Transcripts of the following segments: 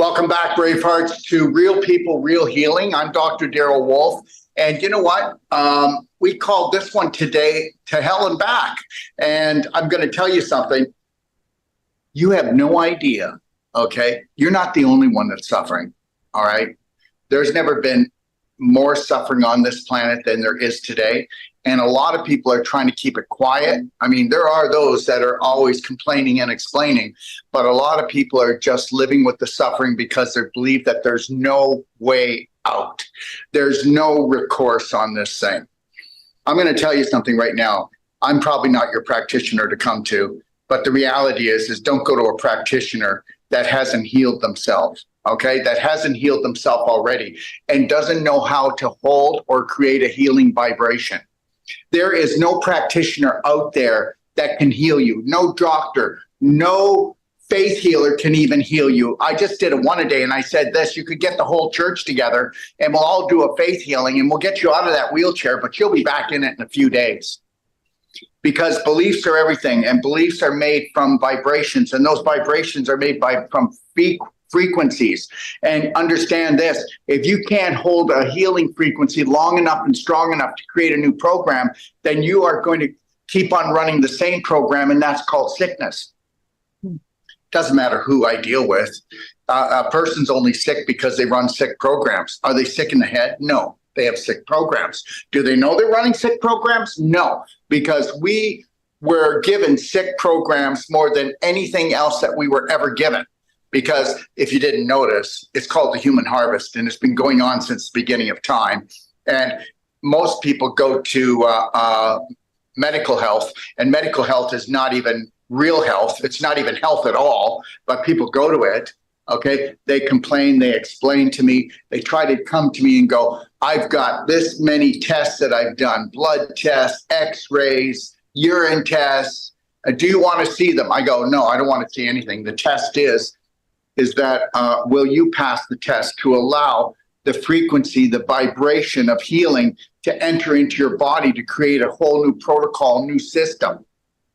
Welcome back, Bravehearts, to Real People, Real Healing. I'm Dr. Daryl Wolf. And you know what? We called this one today To Hell and Back. And I'm going to tell you something. You have no idea, okay? You're not the only one that's suffering, all right? There's never been more suffering on this planet than there is today. And a lot of people are trying to keep it quiet. I mean, there are those that are always complaining and explaining, but a lot of people are just living with the suffering because they believe that there's no way out. There's no recourse on this thing. I'm going to tell you something right now. I'm probably not your practitioner to come to, but the reality is don't go to a practitioner that hasn't healed themselves. Okay, that hasn't healed themselves already and doesn't know how to hold or create a healing vibration. There is no practitioner out there that can heal you. No doctor, no faith healer can even heal you. I just did a one-a-day and I said this, you could get the whole church together and we'll all do a faith healing and we'll get you out of that wheelchair, but you'll be back in it in a few days. Because beliefs are everything and beliefs are made from vibrations, and those vibrations are made from frequencies. And understand this, if you can't hold a healing frequency long enough and strong enough to create a new program, then you are going to keep on running the same program, and that's called sickness. Doesn't matter who I deal with. A person's only sick because they run sick programs. Are they sick in the head? No, they have sick programs. Do they know they're running sick programs? No, because we were given sick programs more than anything else that we were ever given. Because if you didn't notice, it's called the human harvest, and it's been going on since the beginning of time. And most people go to medical health, and medical health is not even real health. It's not even health at all, but people go to it. Okay, they complain, they explain to me, they try to come to me and go, I've got this many tests that I've done, blood tests, x-rays, urine tests. Do you want to see them? I go, no, I don't want to see anything. The test is that will you pass the test to allow the frequency, the vibration of healing to enter into your body to create a whole new protocol, new system.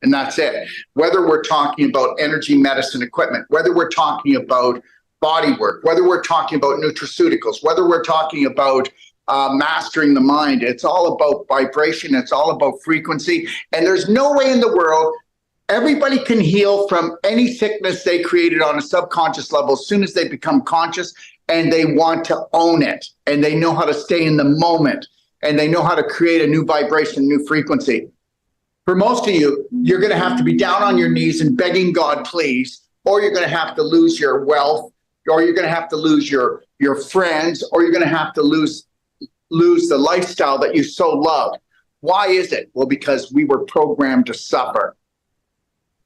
And that's it. Whether we're talking about energy medicine equipment, whether we're talking about body work, whether we're talking about nutraceuticals, whether we're talking about mastering the mind, it's all about vibration. It's all about frequency. And there's no way in the world everybody can heal from any sickness they created on a subconscious level as soon as they become conscious and they want to own it and they know how to stay in the moment and they know how to create a new vibration, new frequency. For most of you, you're going to have to be down on your knees and begging God, please, or you're going to have to lose your wealth, or you're going to have to lose your friends, or you're going to have to lose the lifestyle that you so love. Why is it? Well, because we were programmed to suffer.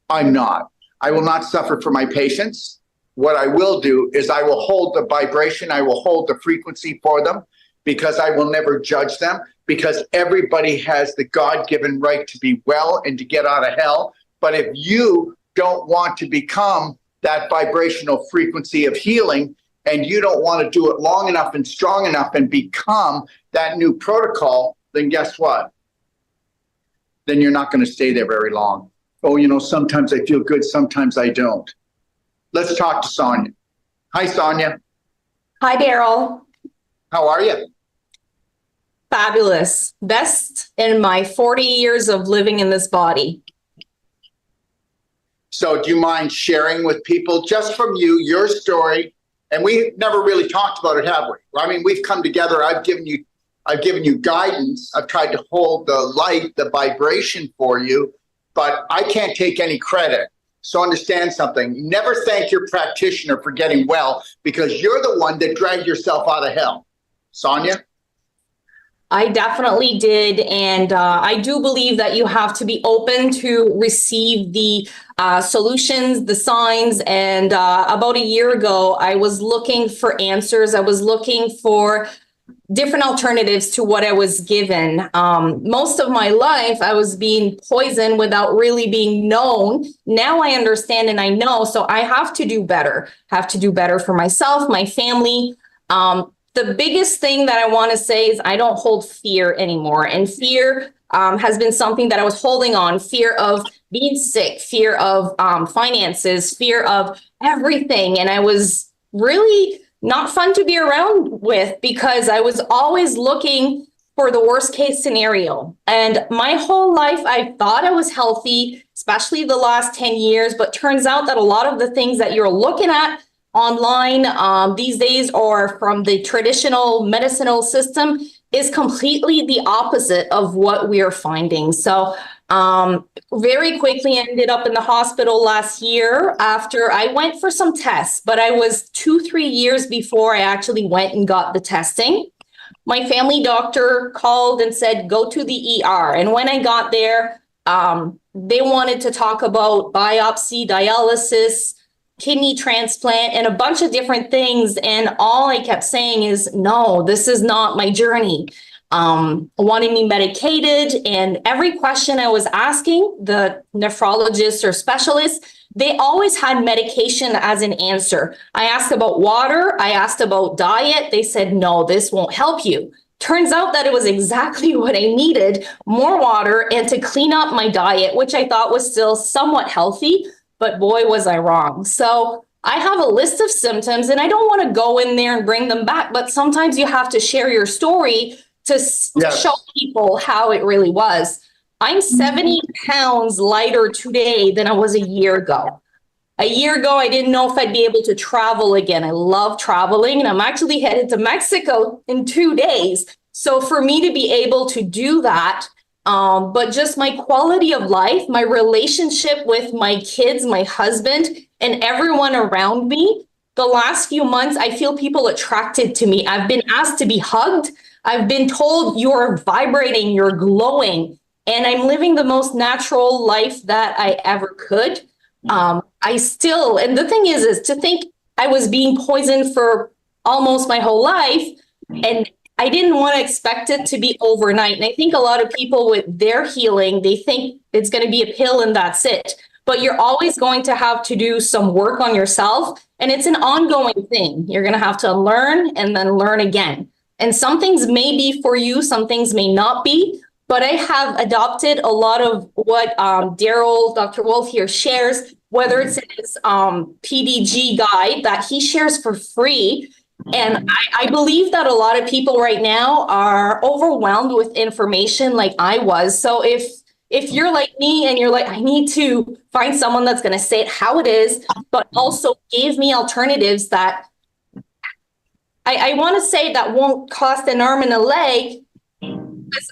I'm not. I will not suffer for my patients. What I will do is I will hold the vibration, I will hold the frequency for them, because I will never judge them, because everybody has the God-given right to be well and to get out of hell. But if you don't want to become that vibrational frequency of healing, and you don't want to do it long enough and strong enough and become that new protocol, then guess what? Then you're not going to stay there very long. Oh, you know, sometimes I feel good, sometimes I don't. Let's talk to Sonia. Hi, Sonia. Hi, Daryl. How are you? Fabulous. Best in my 40 years of living in this body. So do you mind sharing with people, just from you, your story? And we never really talked about it, have we? I mean, we've come together. I've given you guidance. I've tried to hold the light, the vibration for you, but I can't take any credit. So understand something. Never thank your practitioner for getting well, because you're the one that dragged yourself out of hell. Sonia? I definitely did. And I do believe that you have to be open to receive the solutions, the signs. And about a year ago, I was looking for answers. I was looking for different alternatives to what I was given. Most of my life, I was being poisoned without really being known. Now I understand and I know, so I have to do better. Have to do better for myself, my family. The biggest thing that I want to say is I don't hold fear anymore. And fear has been something that I was holding on. Fear of being sick, fear of finances, fear of everything. And I was really not fun to be around with because I was always looking for the worst case scenario. And my whole life, I thought I was healthy, especially the last 10 years, but turns out that a lot of the things that you're looking at online these days or from the traditional medicinal system is completely the opposite of what we are finding. So very quickly ended up in the hospital last year after I went for some tests, but I was 2-3 years before I actually went and got the testing. My family doctor called and said, go to the ER. And when I got there, they wanted to talk about biopsy, dialysis, kidney transplant, and a bunch of different things. And all I kept saying is, no, this is not my journey. Wanting me medicated, and every question I was asking the nephrologist or specialist, they always had medication as an answer. I asked about water, I asked about diet. They said, no, this won't help you. Turns out that it was exactly what I needed, more water and to clean up my diet, which I thought was still somewhat healthy, but boy, was I wrong. So I have a list of symptoms and I don't want to go in there and bring them back, but sometimes you have to share your story to show people how it really was. I'm 70 pounds lighter today than I was a year ago. A year ago, I didn't know if I'd be able to travel again. I love traveling, and I'm actually headed to Mexico in 2 days. So for me to be able to do that, but just my quality of life, my relationship with my kids, my husband, and everyone around me, the last few months, I feel people attracted to me. I've been asked to be hugged. I've been told you're vibrating, you're glowing, and I'm living the most natural life that I ever could. And the thing is to think I was being poisoned for almost my whole life, and I didn't want to expect it to be overnight. And I think a lot of people with their healing, they think it's going to be a pill and that's it. But you're always going to have to do some work on yourself, and it's an ongoing thing. You're going to have to learn and then learn again. And some things may be for you, some things may not be, but I have adopted a lot of what Dr. Wolf here shares, whether it's his PDG guide that he shares for free. And I believe that a lot of people right now are overwhelmed with information like I was. So if you're like me and you're like, I need to find someone that's going to say it how it is, but also give me alternatives that I want to say that won't cost an arm and a leg.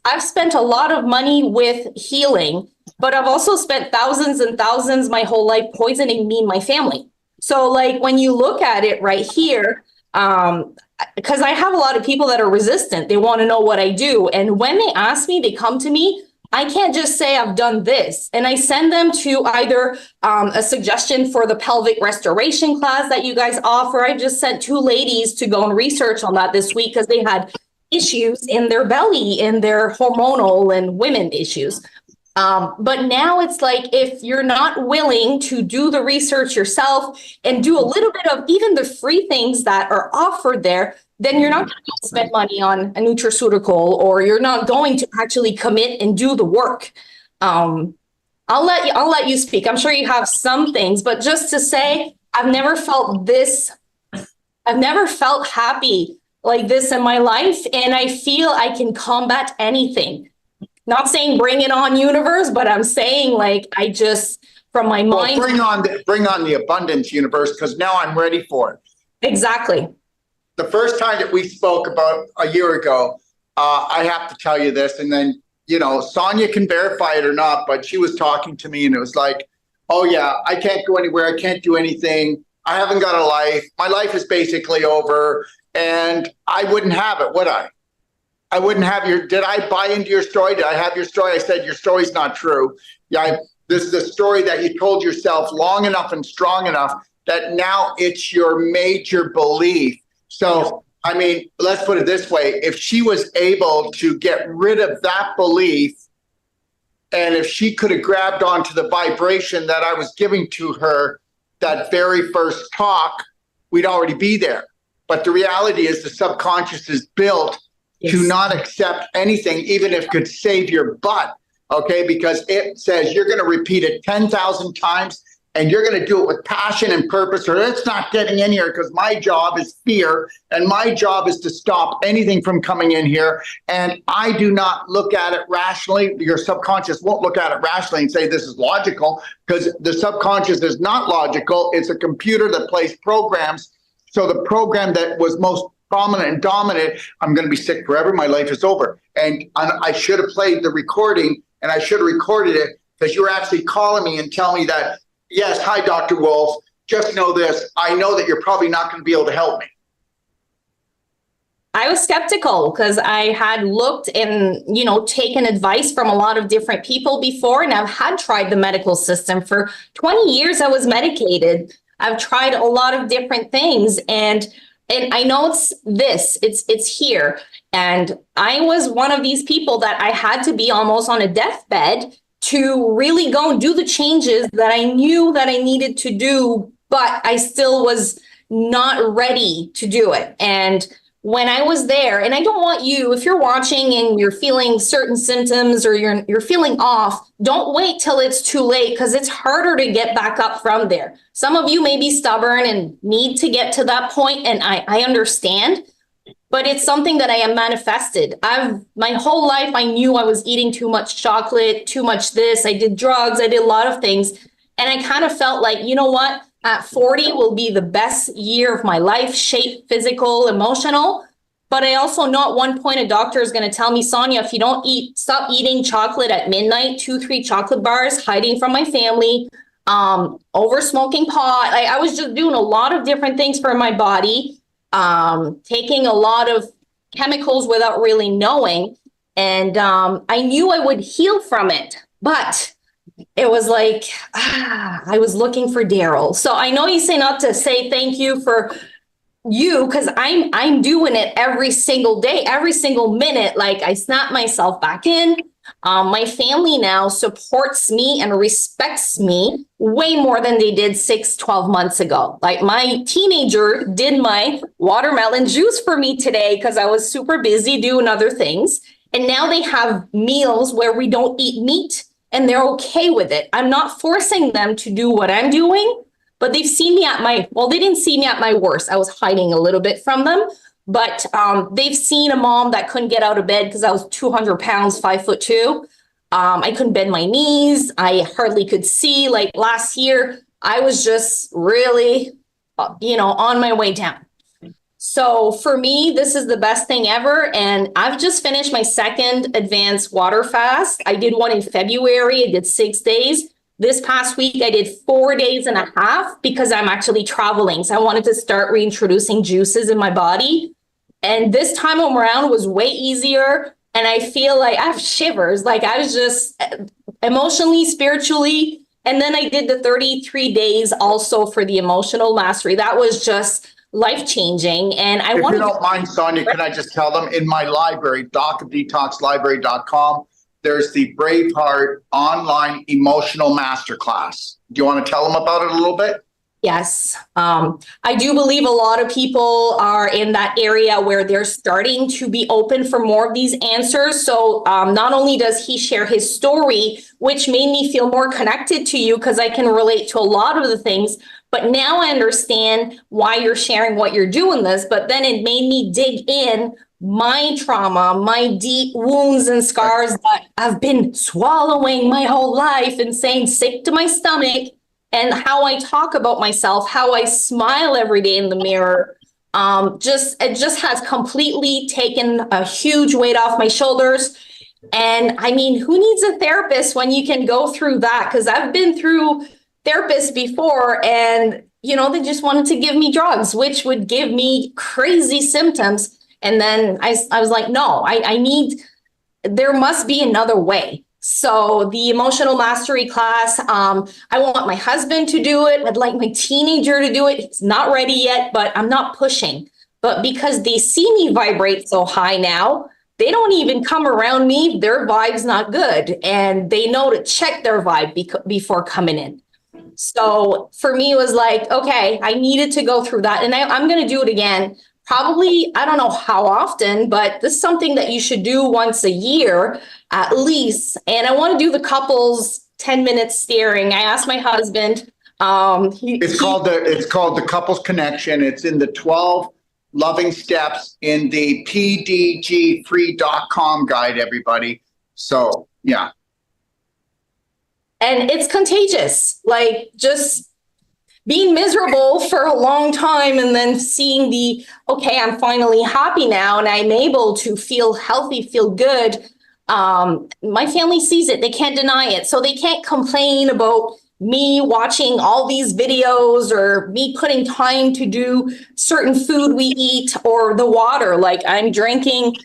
I've spent a lot of money with healing, but I've also spent thousands and thousands my whole life poisoning me and my family. So like when you look at it right here, because I have a lot of people that are resistant, they want to know what I do. And when they ask me, they come to me, I can't just say I've done this. And I send them to either a suggestion for the pelvic restoration class that you guys offer. I just sent 2 ladies to go and research on that this week because they had issues in their belly, in their hormonal and women issues. But now it's like, if you're not willing to do the research yourself and do a little bit of even the free things that are offered there, then you're not going to spend money on a nutraceutical, or you're not going to actually commit and do the work. I'll let you speak. I'm sure you have some things, but just to say, I've never felt happy like this in my life. And I feel I can combat anything. Not saying bring it on, universe, but I'm saying like, I just, from my mind. Bring on the abundance, universe, because now I'm ready for it. Exactly. The first time that we spoke about a year ago, I have to tell you this, and then, Sonia can verify it or not, but she was talking to me and it was like, oh yeah, I can't go anywhere. I can't do anything. I haven't got a life. My life is basically over, and I wouldn't have it, would I? I wouldn't have did I buy into your story? Did I have your story? I said, your story's not true. Yeah, this is a story that you told yourself long enough and strong enough that now it's your major belief. So, I mean, let's put it this way. If she was able to get rid of that belief, and if she could have grabbed onto the vibration that I was giving to her that very first talk, we'd already be there. But the reality is the subconscious is built to not accept anything, even if it could save your butt, okay? Because it says you're going to repeat it 10,000 times and you're going to do it with passion and purpose, or it's not getting in here, because my job is fear and my job is to stop anything from coming in here. And I do not look at it rationally. Your subconscious won't look at it rationally and say this is logical, because the subconscious is not logical. It's a computer that plays programs. So the program that was most prominent and dominant, I'm going to be sick forever, my life is over. And I should have played the recording, and I should have recorded it, because you were actually calling me and telling me that, yes, hi, Dr. Wolf, just know this, I know that you're probably not going to be able to help me. I was skeptical because I had looked and, taken advice from a lot of different people before, and I've had tried the medical system for 20 years. I was medicated. I've tried a lot of different things, and I know it's here. And I was one of these people that I had to be almost on a deathbed to really go and do the changes that I knew that I needed to do, but I still was not ready to do it. And when I was there, and I don't want you, if you're watching and you're feeling certain symptoms or you're feeling off, don't wait till it's too late, because it's harder to get back up from there. Some of you may be stubborn and need to get to that point, and I understand, but it's something that I am manifested. My whole life, I knew I was eating too much chocolate, too much this. I did drugs, I did a lot of things. And I kind of felt like, you know what? At 40 will be the best year of my life, shape, physical, emotional. But I also know at one point a doctor is going to tell me, Sonia, if you don't stop eating chocolate at midnight, 2-3 chocolate bars, hiding from my family, over smoking pot. I was just doing a lot of different things for my body, taking a lot of chemicals without really knowing. And I knew I would heal from it, but it was like, I was looking for Daryl. So I know you say not to say thank you for you, because I'm doing it every single day, every single minute. Like, I snap myself back in. My family now supports me and respects me way more than they did 6-12 months ago. Like, my teenager did my watermelon juice for me today because I was super busy doing other things. And now they have meals where we don't eat meat, and they're okay with it. I'm not forcing them to do what I'm doing, but they've seen me they didn't see me at my worst. I was hiding a little bit from them, but they've seen a mom that couldn't get out of bed because I was 200 pounds, 5'2". I couldn't bend my knees. I hardly could see. Like, last year, I was just really, on my way down. So for me, this is the best thing ever. And I've just finished my second advanced water fast. I did one in February. I did 6 days. This past week, I did 4.5 days because I'm actually traveling. So I wanted to start reintroducing juices in my body. And this time around was way easier. And I feel like I have shivers. Like, I was just emotionally, spiritually. And then I did the 33 days also for the emotional mastery. That was just life-changing. And I want to— If you don't mind, Sonia, can I just tell them, in my library, docofdetoxlibrary.com, there's the Braveheart online emotional masterclass. Do you want to tell them about it a little bit? Yes. I do believe a lot of people are in that area where they're starting to be open for more of these answers. So not only does he share his story, which made me feel more connected to you because I can relate to a lot of the things, but now I understand why you're sharing what you're doing this, but then it made me dig in my trauma, my deep wounds and scars that I've been swallowing my whole life and saying sick to my stomach, and how I talk about myself, how I smile every day in the mirror. It just has completely taken a huge weight off my shoulders. And I mean, who needs a therapist when you can go through that? Because I've been through therapists before, and they just wanted to give me drugs, which would give me crazy symptoms. And then I was like, no, there must be another way. So the emotional mastery class, I want my husband to do it. I'd like my teenager to do it. He's not ready yet, but I'm not pushing. But because they see me vibrate so high now, they don't even come around me. Their vibe's not good. And they know to check their vibe before coming in. So for me, it was like, okay, I needed to go through that. And I'm going to do it again. Probably, I don't know how often, but this is something that you should do once a year at least. And I want to do the couples 10 minutes steering. I asked my husband, It's called the Couples Connection. It's in the 12 loving steps in the pdgfree.com guide, everybody. So, yeah. And it's contagious. Like, just being miserable for a long time and then seeing okay, I'm finally happy now and I'm able to feel healthy, feel good. My family sees it. They can't deny it. So they can't complain about me watching all these videos or me putting time to do certain food we eat or the water. Like, I'm drinking,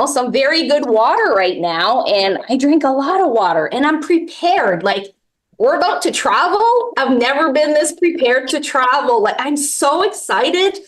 some very good water right now. And I drink a lot of water and I'm prepared. Like, we're about to travel. I've never been this prepared to travel. Like, I'm so excited.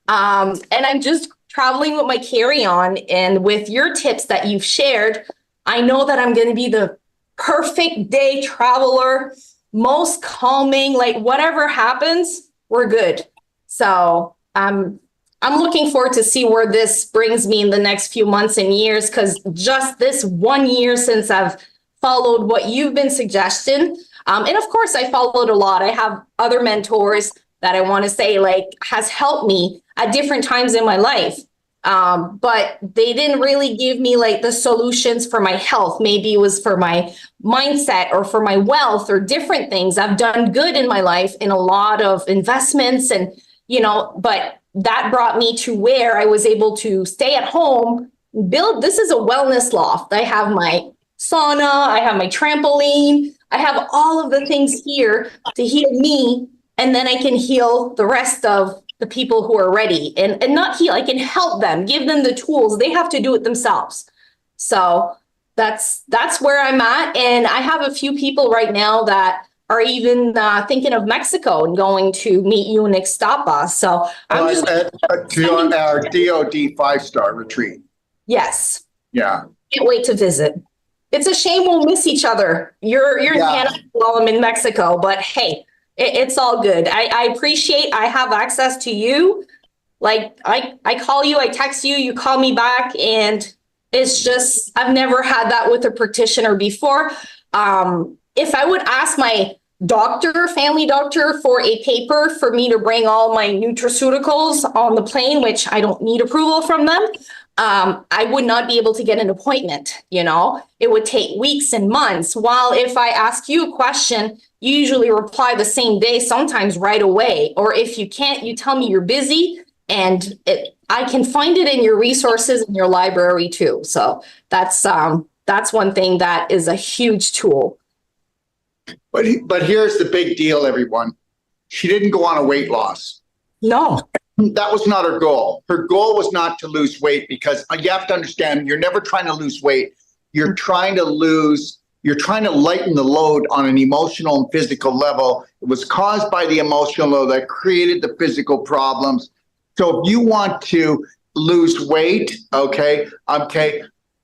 And I'm just traveling with my carry-on, and with your tips that you've shared, I know that I'm going to be the perfect day traveler, most calming, like whatever happens, we're good. So I'm looking forward to see where this brings me in the next few months and years, because just this 1 year since I've followed what you've been suggesting. And of course, I followed a lot. I have other mentors that I want to say has helped me at different times in my life. But they didn't really give me the solutions for my health. Maybe it was for my mindset or for my wealth or different things. I've done good in my life in a lot of investments and, but that brought me to where I was able to stay at home, this is a wellness loft. I have my sauna, I have my trampoline, I have all of the things here to heal me, and then I can heal the rest of the people who are ready and not heal. I can help them, give them the tools. They have to do it themselves. So that's where I'm at. And I have a few people right now that are even thinking of Mexico and going to meet you in Ixtapa. So I'm just at our DOD 5-star retreat. Yes. Yeah. Can't wait to visit. It's a shame we'll miss each other. You're in Canada while I'm in Mexico, but hey, it's all good. I appreciate I have access to you. Like, I call you, I text you, you call me back, and it's just, I've never had that with a practitioner before. If I would ask my family doctor for a paper for me to bring all my nutraceuticals on the plane, which I don't need approval from them, I would not be able to get an appointment. It would take weeks and months. While if I ask you a question, you usually reply the same day, sometimes right away. Or if you can't, you tell me you're busy, and I can find it in your resources in your library too. So that's one thing that is a huge tool. But here's the big deal, everyone. She didn't go on a weight loss. No. That was not her goal. Her goal was not to lose weight, because you have to understand, you're never trying to lose weight. You're trying to lighten the load on an emotional and physical level. It was caused by the emotional load that created the physical problems. So if you want to lose weight, okay,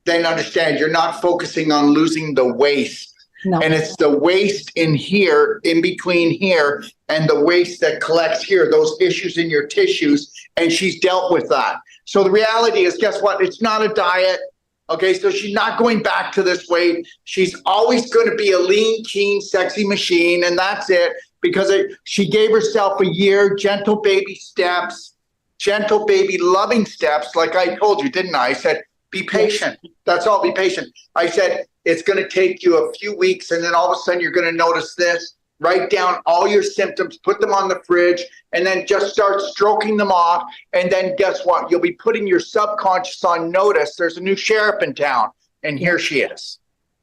then understand you're not focusing on losing the waste. No. And it's the waste in here, in between here, and the waste that collects here, those issues in your tissues, and she's dealt with that. So the reality is, guess what? It's not a diet, okay? So she's not going back to this weight. She's always going to be a lean, keen, sexy machine, and that's it, because she gave herself a year, gentle baby steps, gentle baby loving steps, like I told you, didn't I? I said, be patient. That's all, be patient. I said, it's going to take you a few weeks, and then all of a sudden you're going to notice this. Write down all your symptoms, put them on the fridge, and then just start stroking them off. And then guess what? You'll be putting your subconscious on notice. There's a new sheriff in town, and here she is.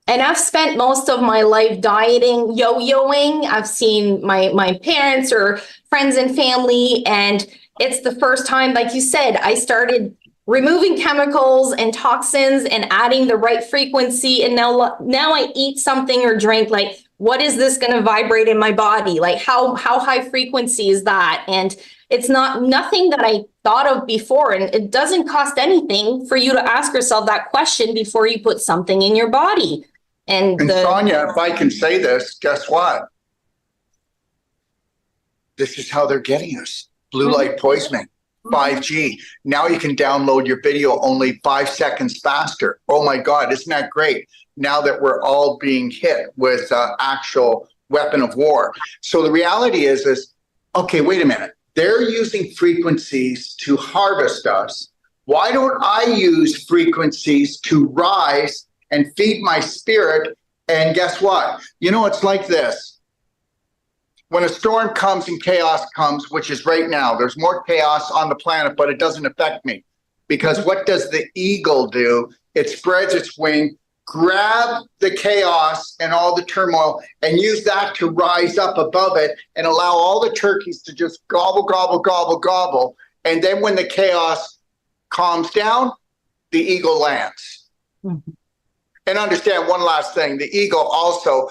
And I've spent most of my life dieting, yo-yoing. I've seen my parents or friends and family, and it's the first time, like you said, I started removing chemicals and toxins and adding the right frequency. And now I eat something or drink, what is this going to vibrate in my body? How high frequency is that? And it's nothing that I thought of before. And it doesn't cost anything for you to ask yourself that question before you put something in your body. And Sonia, if I can say this, guess what? This is how they're getting us. Blue light poisoning. 5G. Now you can download your video only 5 seconds faster. Oh my God, isn't that great? Now that we're all being hit with actual weapon of war. So the reality is, okay, wait a minute. They're using frequencies to harvest us. Why don't I use frequencies to rise and feed my spirit? And guess what? It's like this. When a storm comes and chaos comes, which is right now, there's more chaos on the planet, but it doesn't affect me. Because what does the eagle do? It spreads its wing, grab the chaos and all the turmoil, and use that to rise up above it and allow all the turkeys to just gobble, gobble, gobble, gobble. And then when the chaos calms down, the eagle lands. Mm-hmm. And understand one last thing. The eagle also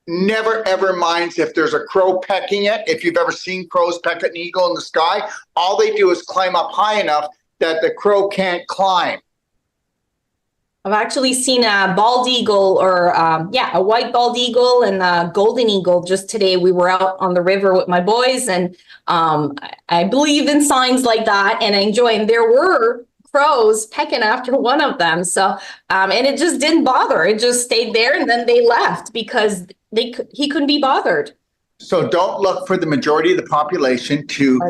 never, ever minds if there's a crow pecking it. If you've ever seen crows peck an eagle in the sky, all they do is climb up high enough that the crow can't climb. I've actually seen a bald eagle or a white bald eagle and a golden eagle just today. We were out on the river with my boys, and I believe in signs like that and I enjoy them. There were crows pecking after one of them. So, and it just didn't bother. It just stayed there, and then they left because he couldn't be bothered. So don't look for the majority of the population to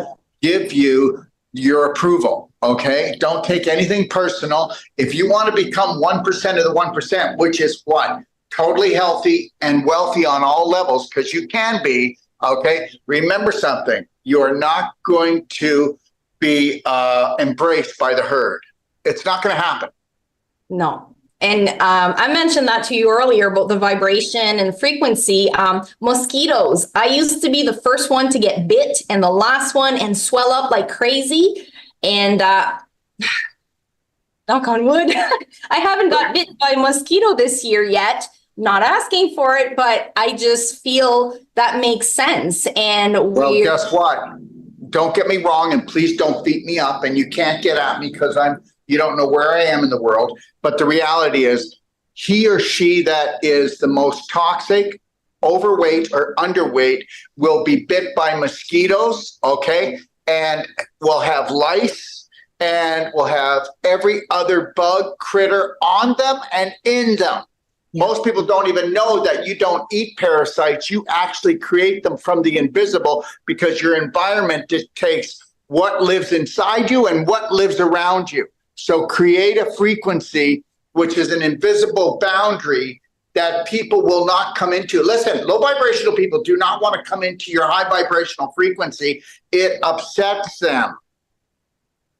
give you your approval. Okay. Don't take anything personal. If you want to become 1% of the 1%, which is what? Totally healthy and wealthy on all levels, because you can be. Okay. Remember something. You are not going to be embraced by the herd. It's not going to happen. No. And I mentioned that to you earlier about the vibration and frequency. Mosquitoes. I used to be the first one to get bit and the last one and swell up like crazy. And knock on wood, I haven't got bit by a mosquito this year yet. Not asking for it, but I just feel that makes sense. And well, guess what? Don't get me wrong, and please don't beat me up. And you can't get at me because you don't know where I am in the world. But the reality is, he or she that is the most toxic, overweight or underweight will be bit by mosquitoes, okay? And will have lice and will have every other bug, critter on them and in them. Most people don't even know that you don't eat parasites. You actually create them from the invisible, because your environment dictates what lives inside you and what lives around you. So create a frequency, which is an invisible boundary that people will not come into. Listen, low vibrational people do not want to come into your high vibrational frequency. It upsets them.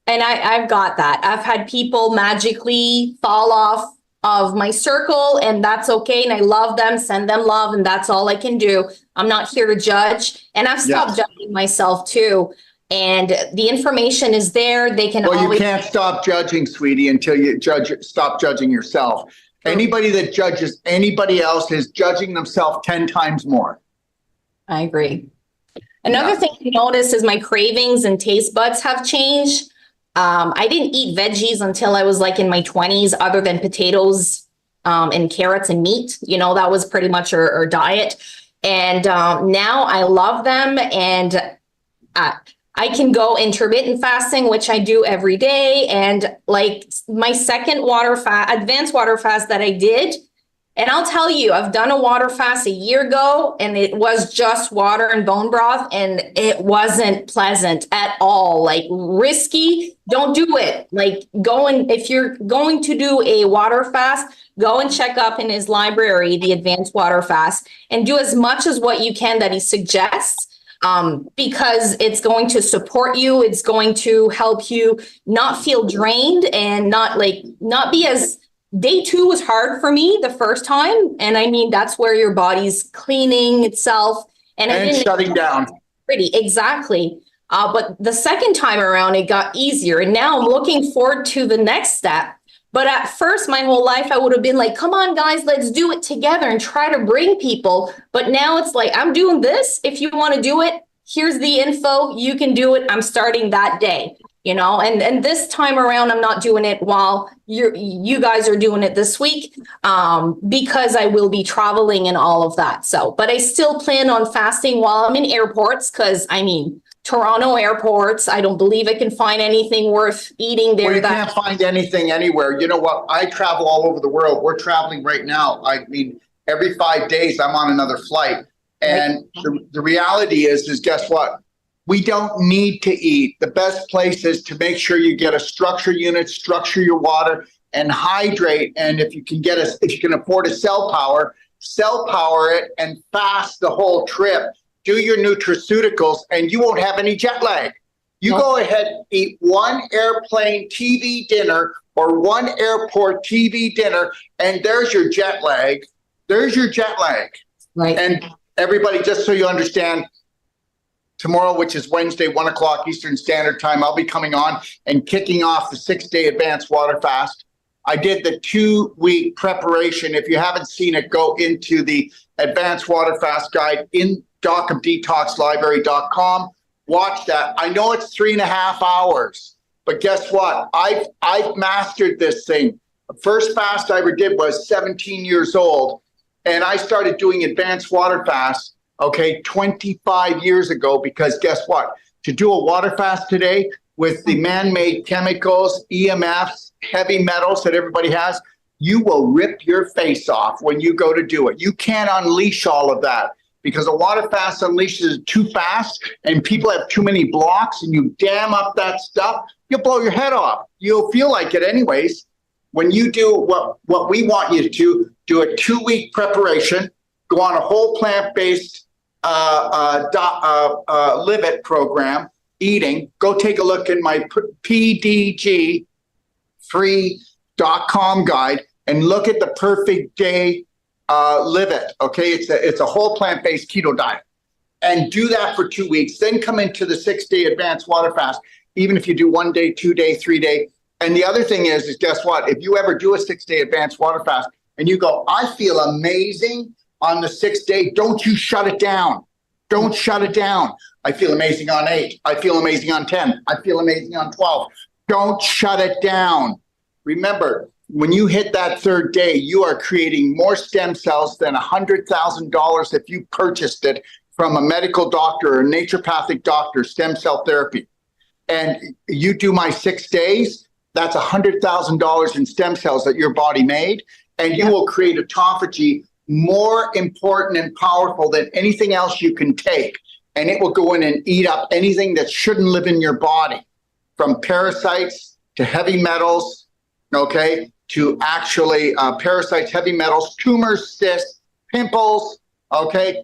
And I've got that. I've had people magically fall off of my circle, and that's okay. And I love them, send them love, and that's all I can do. I'm not here to judge. And I've stopped judging myself too. And the information is there. They can Well, you can't stop judging, sweetie, until you stop judging yourself. Anybody that judges anybody else is judging themselves 10 times more. I agree. Another thing to notice is my cravings and taste buds have changed. I didn't eat veggies until I was like in my 20s, other than potatoes and carrots and meat. That was pretty much our diet. And now I love them. And I can go intermittent fasting, which I do every day. And like my second advanced water fast that I did, and I'll tell you, I've done a water fast a year ago, and it was just water and bone broth, and it wasn't pleasant at all. Like, risky, don't do it. Like, if you're going to do a water fast, go and check up in his library, the advanced water fast, and do as much as what you can that he suggests. Because it's going to support you. It's going to help you not feel drained and not be as. Day 2 was hard for me the first time. And I mean, that's where your body's cleaning itself and shutting down. Pretty exactly. But the second time around, it got easier. And now I'm looking forward to the next step. But at first, my whole life, I would have been like, come on, guys, let's do it together and try to bring people. But now it's like, I'm doing this. If you want to do it, here's the info. You can do it. I'm starting that day, and this time around, I'm not doing it while you guys are doing it this week, because I will be traveling and all of that. So, but I still plan on fasting while I'm in airports, because Toronto airports, I don't believe I can find anything worth eating there. Well, you can't find anything anywhere. You know what? I travel all over the world. We're traveling right now. I mean, every 5 days I'm on another flight. And the reality is guess what? We don't need to eat. The best place is to make sure you get a structure unit, structure your water, and hydrate. And if you can afford a cell power it and fast the whole trip. Do your nutraceuticals, and you won't have any jet lag. You go ahead, eat one airplane TV dinner or one airport TV dinner, and there's your jet lag. There's your jet lag. Right. And everybody, just so you understand, tomorrow, which is Wednesday, 1 o'clock Eastern Standard Time, I'll be coming on and kicking off the 6-day advanced water fast. I did the 2-week preparation. If you haven't seen it, go into the advanced water fast guide in docofdetoxlibrary.com. Watch that. I know it's 3.5 hours, but guess what? I've mastered this thing. The first fast I ever did was 17 years old, and I started doing advanced water fast, 25 years ago, because guess what? To do a water fast today with the man-made chemicals, EMFs, heavy metals that everybody has, you will rip your face off when you go to do it. You can't unleash all of that, because a water fast unleashes it too fast and people have too many blocks and you dam up that stuff, you'll blow your head off. You'll feel like it anyways. When you do what we want you to do a 2-week preparation, go on a whole plant-based Live It program, eating, go take a look in my pdgfree.com guide and look at the perfect day Live It. It's a whole plant-based keto diet, and do that for 2 weeks. Then come into the 6-day advanced water fast. Even if you do 1 day, 2 day, 3 day. And the other thing is guess what? If you ever do a 6-day advanced water fast and you go, I feel amazing on the 6th day, don't you shut it down. Don't shut it down. I feel amazing on 8. I feel amazing on 10. I feel amazing on 12. Don't shut it down. Remember, when you hit that 3rd day, you are creating more stem cells than $100,000 if you purchased it from a medical doctor or a naturopathic doctor, stem cell therapy. And you do my 6 days, that's $100,000 in stem cells that your body made, and you will create autophagy more important and powerful than anything else you can take. And it will go in and eat up anything that shouldn't live in your body, from parasites to heavy metals, to actually parasites, heavy metals, tumors, cysts, pimples,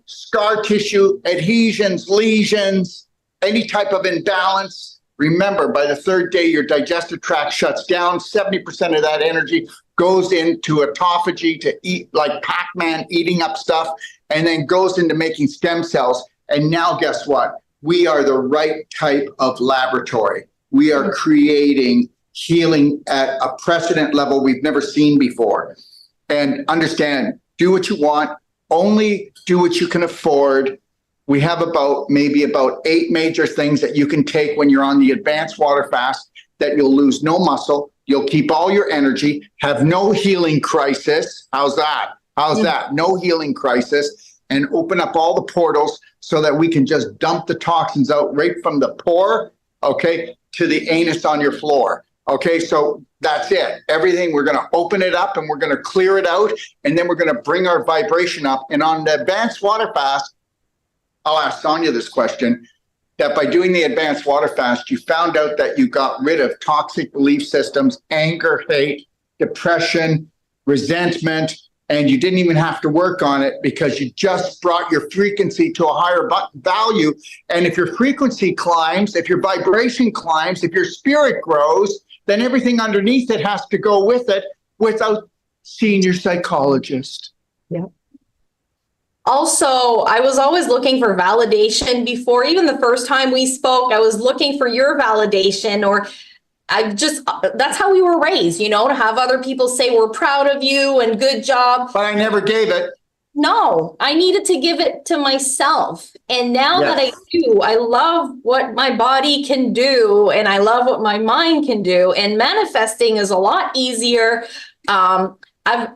scar tissue, adhesions, lesions, any type of imbalance. Remember, by the 3rd day, your digestive tract shuts down. 70% of that energy goes into autophagy, to eat like Pac-Man, eating up stuff, and then goes into making stem cells. And now guess what? We are the right type of laboratory. We are creating healing at a precedent level we've never seen before. And understand, do what you want, only do what you can afford. We have maybe about 8 major things that you can take when you're on the advanced water fast that you'll lose no muscle, you'll keep all your energy, have no healing crisis. How's that? No healing crisis, and open up all the portals so that we can just dump the toxins out right from the pore, to the anus on your floor. So that's it. Everything, we're going to open it up and we're going to clear it out, and then we're going to bring our vibration up. And on the advanced water fast, I'll ask Sonia this question, that by doing the advanced water fast, you found out that you got rid of toxic belief systems, anger, hate, depression, resentment, and you didn't even have to work on it because you just brought your frequency to a higher value. And if your frequency climbs, if your vibration climbs, if your spirit grows, then everything underneath it has to go with it without seeing your psychologist. Yeah. Also, I was always looking for validation before. Even the first time we spoke, I was looking for your validation, or that's how we were raised, to have other people say, we're proud of you and good job. But I never gave it. No, I needed to give it to myself. And now that I do, I love what my body can do, and I love what my mind can do. And manifesting is a lot easier. I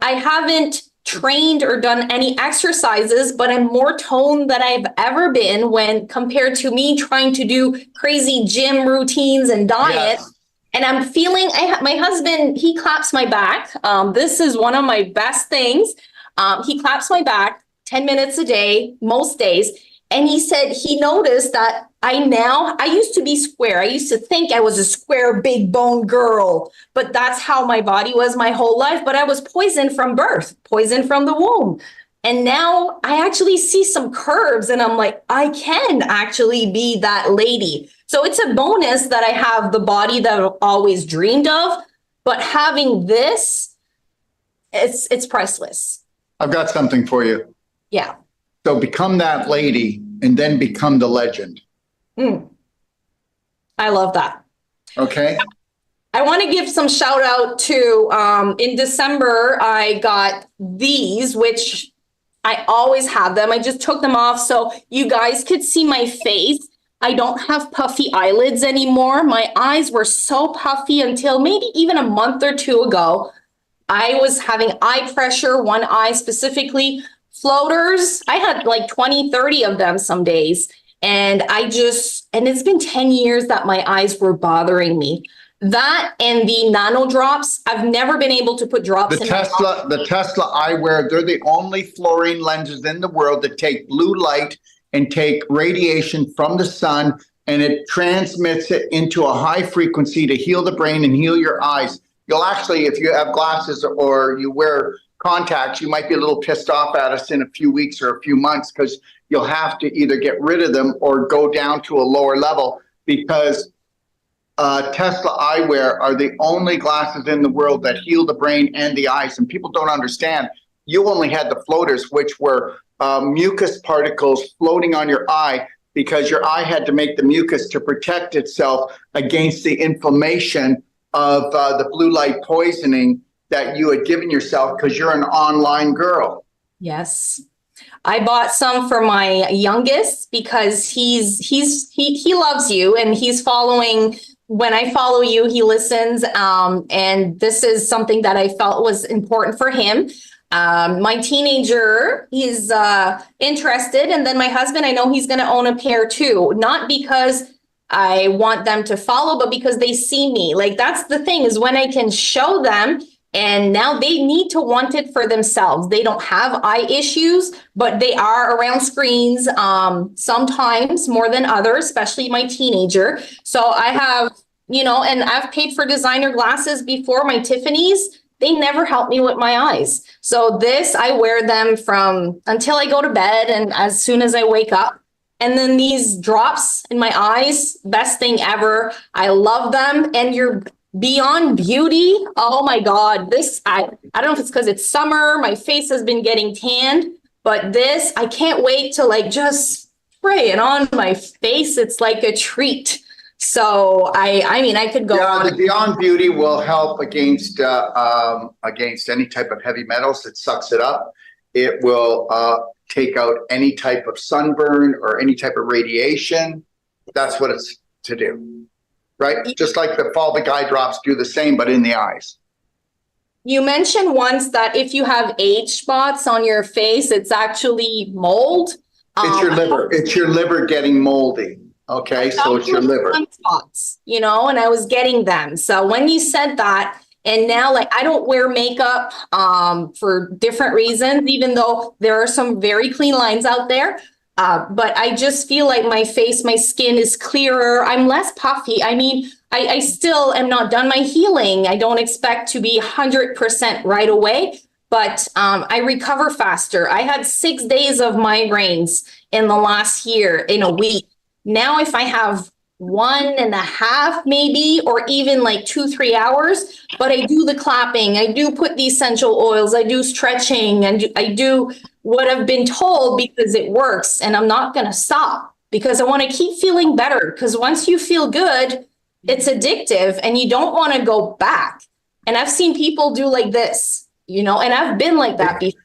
haven't trained or done any exercises, but I'm more toned than I've ever been when compared to me trying to do crazy gym routines and diet. Yes. And I'm feeling, my husband, he claps my back. This is one of my best things. He claps my back. 10 minutes a day, most days. And he said he noticed that I used to be square. I used to think I was a square, big bone girl, but that's how my body was my whole life. But I was poisoned from birth, poisoned from the womb. And now I actually see some curves and I'm like, I can actually be that lady. So it's a bonus that I have the body that I've always dreamed of, but having this, it's priceless. I've got something for you. Yeah. So become that lady and then become the legend. I love that. Okay. I want to give some shout out to, in December, I got these, which I always have them. I just took them off so you guys could see my face. I don't have puffy eyelids anymore. My eyes were so puffy until maybe even a month or two ago. I was having eye pressure, one eye specifically, floaters. I had like 20, 30 of them some days. And it's been 10 years that my eyes were bothering me. That and the nano drops, I've never been able to put drops in. The Tesla eyewear, they're the only fluorine lenses in the world that take blue light and take radiation from the sun, and it transmits it into a high frequency to heal the brain and heal your eyes. You'll actually, if you have glasses or you wear contacts, you might be a little pissed off at us in a few weeks or a few months because you'll have to either get rid of them or go down to a lower level, because Tesla eyewear are the only glasses in the world that heal the brain and the eyes. And people don't understand, you only had the floaters, which were mucus particles floating on your eye, because your eye had to make the mucus to protect itself against the inflammation of the blue light poisoning that you had given yourself because you're an online girl. Yes. I bought some for my youngest because he loves you and he's following. When I follow you, he listens. And this is something that I felt was important for him. My teenager, he's interested. And then my husband, I know he's going to own a pair too. Not because I want them to follow, but because they see me. Like, that's the thing, is when I can show them, and now they need to want it for themselves. They don't have eye issues, but they are around screens sometimes more than others, especially my teenager. So I have, and I've paid for designer glasses before, my Tiffany's. They never help me with my eyes. So this, I wear them from until I go to bed and as soon as I wake up. And then these drops in my eyes, best thing ever. I love them. And you're beyond beauty. Oh my God. This, I don't know if it's because it's summer, my face has been getting tanned, but this, I can't wait to just spray it on my face. It's like a treat. So I could go on. The Beyond Beauty will help against any type of heavy metals that sucks it up. It will take out any type of sunburn or any type of radiation. That's what it's to do, right? Just like the Falvic eye drops do the same, but in the eyes. You mentioned once that if you have age spots on your face, it's actually mold. It's your liver. It's your liver getting moldy. Okay, so it's your liver. Spots, and I was getting them. So when you said that, and now I don't wear makeup for different reasons, even though there are some very clean lines out there. But I just feel like my face, my skin is clearer. I'm less puffy. I still am not done my healing. I don't expect to be 100% right away, but I recover faster. I had 6 days of migraines in the last year in a week. Now, if I have 1.5 maybe, or even 2-3 hours, but I do the clapping, I do put the essential oils, I do stretching, and I do what I've been told because it works, and I'm not going to stop because I want to keep feeling better, because once you feel good, it's addictive and you don't want to go back. And I've seen people do like this, and I've been like that before.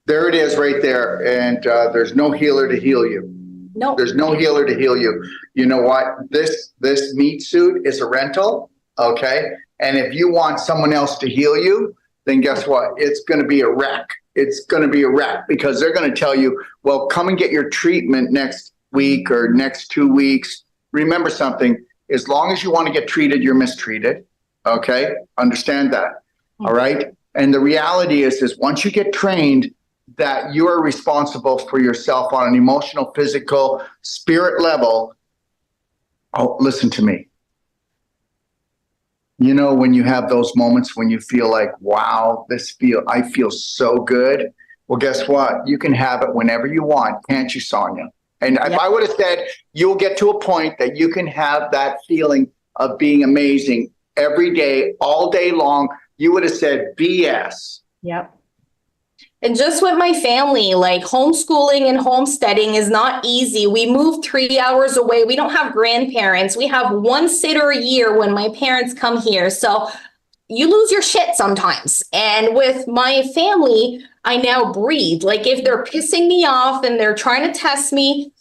There it is right there. And there's no healer to heal you. No, there's no healer to heal you. You know what? This meat suit is a rental. Okay. And if you want someone else to heal you, then guess what? It's going to be a wreck. It's going to be a wreck, because they're going to tell you, well, come and get your treatment next week or next 2 weeks. Remember something, as long as you want to get treated, you're mistreated. Okay. Understand that. All right. And the reality is once you get trained, that you are responsible for yourself on an emotional, physical, spirit level. Oh, listen to me. You know, when you have those moments when you feel like, wow, I feel so good. Well, guess what? You can have it whenever you want, can't you, Sonia? And if I would have said, you'll get to a point that you can have that feeling of being amazing every day, all day long, you would have said BS. Yep. And just with my family, like homeschooling and homesteading is not easy. We moved 3 hours away. We don't have grandparents. We have one sitter a year when my parents come here. So you lose your shit sometimes. And with my family, I now breathe. Like if they're pissing me off and they're trying to test me,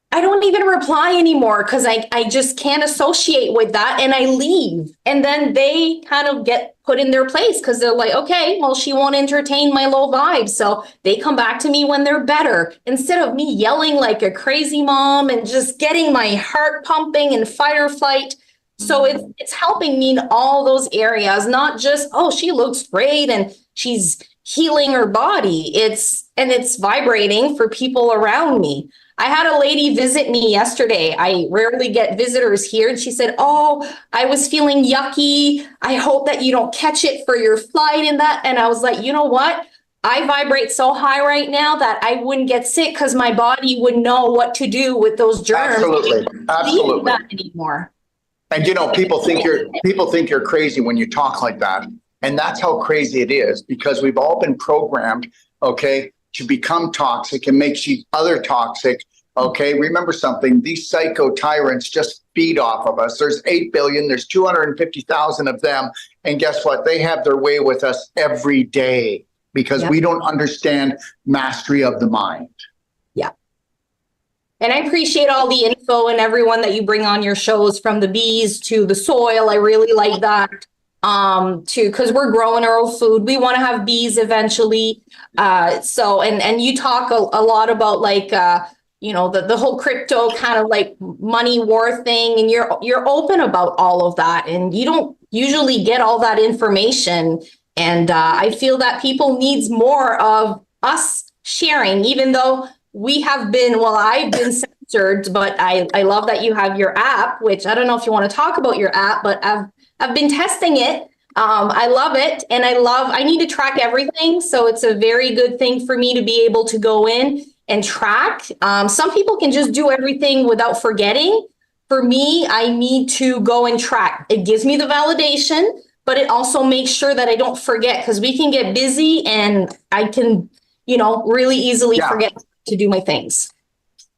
I don't even reply anymore because I just can't associate with that, and I leave. And then they kind of get put in their place because they're like, okay, well, she won't entertain my low vibes. So they come back to me when they're better instead of me yelling like a crazy mom and just getting my heart pumping and fight or flight. So it's helping me in all those areas, not just, oh, she looks great and she's healing her body. It's vibrating for people around me. I had a lady visit me yesterday. I rarely get visitors here. And she said, oh, I was feeling yucky. I hope that you don't catch it for your flight and that. And I was like, you know what? I vibrate so high right now that I wouldn't get sick because my body would know what to do with those germs. Absolutely. Absolutely. Not anymore. And you know, people think you're crazy when you talk like that. And that's how crazy it is, because we've all been programmed, okay, to become toxic and make each other toxic. Okay, remember something, these psycho tyrants just feed off of us. There's 8 billion, there's 250,000 of them. And guess what? They have their way with us every day because we don't understand mastery of the mind. Yeah. And I appreciate all the info and everyone that you bring on your shows, from the bees to the soil. I really like that. Too, because we're growing our own food. We want to have bees eventually. So you talk a lot about like you know, the whole crypto kind of like money war thing, and you're open about all of that, and you don't usually get all that information. And I feel that people needs more of us sharing, even though I've been censored, but I love that you have your app, which I don't know if you want to talk about your app, but I've been testing it. I love it. And I need to track everything. So it's a very good thing for me to be able to go in and track. Some people can just do everything without forgetting. For me, I need to go and track. It gives me the validation, but it also makes sure that I don't forget, because we can get busy and I can, really easily forget to do my things.